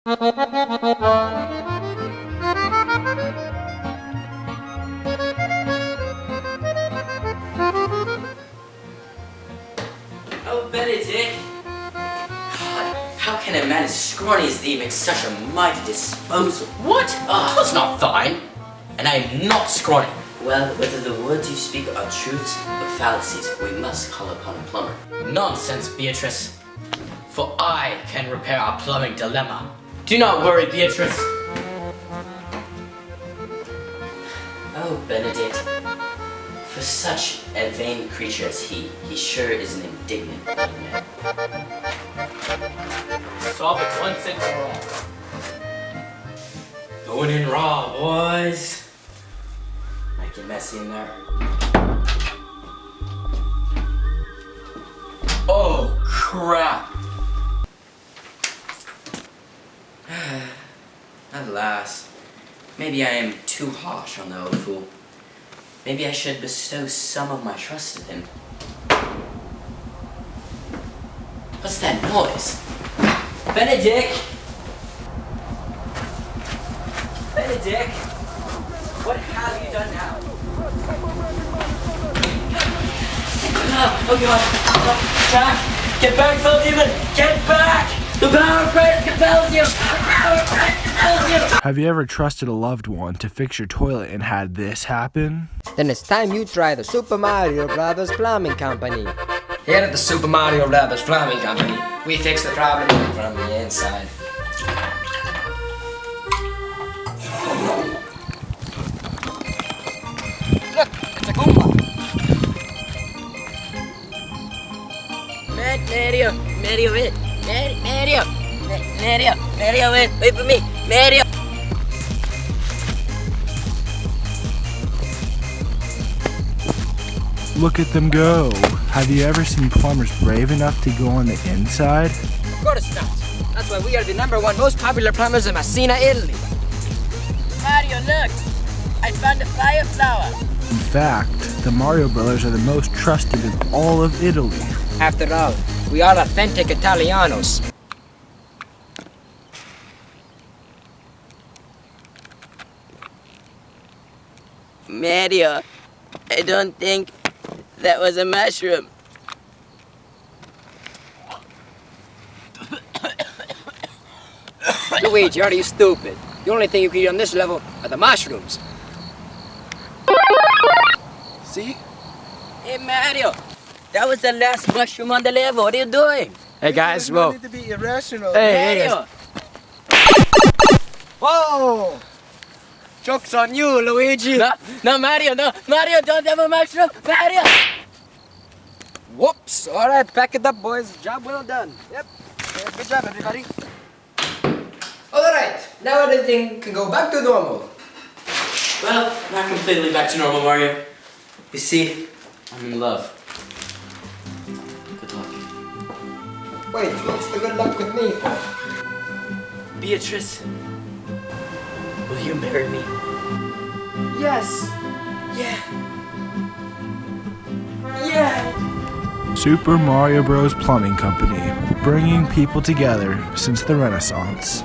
Oh, Benedict! God, how can a man as scrawny as thee make such a mighty disposal? What? That's not thine. And I am not scrawny. Well, whether the words you speak are truths or fallacies, we must call upon a plumber. Nonsense, Beatrice. For I can repair our plumbing dilemma. Do not worry, Beatrice. Oh, Benedict. For such a vain creature as he sure is an indignant young man. Solve it once and for all. Going in raw, boys. Make it messy in there. Oh, crap. Alas, maybe I am too harsh on the old fool. Maybe I should bestow some of my trust in him. What's that noise? Benedict! Benedict! What have you done now? Oh God! Jack! Get back, fellow demon! Get back! The power of Christ compels you! The power of Christ compels you! Have you ever trusted a loved one to fix your toilet and had this happen? Then it's time you try the Super Mario Brothers Plumbing Company. Here at the Super Mario Brothers Plumbing Company, we fix the problem from the inside. Look, it's a Goomba. Mario, wait for me, Mario. Look at them go. Have you ever seen plumbers brave enough to go on the inside? Of course not. That's why we are the #1 most popular plumbers in Messina, Italy. Mario, look! I found a fire flower. In fact, the Mario Brothers are the most trusted in all of Italy. After all, we are authentic Italianos. Mario, I don't think that was a mushroom. Luigi, are you stupid? The only thing you can eat on this level are the mushrooms. See? Hey Mario, that was the last mushroom on the level. What are you doing? Hey guys, whoa. need to be irrational. Hey, Mario! Whoa! Joke's on you, Luigi. No, Mario, no. Mario, don't have a mushroom. Mario! Whoops. All right, pack it up, boys. Job well done. Yep. Yeah, good job, everybody. All right, now everything can go back to normal. Well, not completely back to normal, Mario. You see, I'm in love. Good luck. Wait, what's the good luck with me for? Beatrice, will you marry me? Yes. Yeah. Yeah. Super Mario Bros. Plumbing Company, bringing people together since the Renaissance.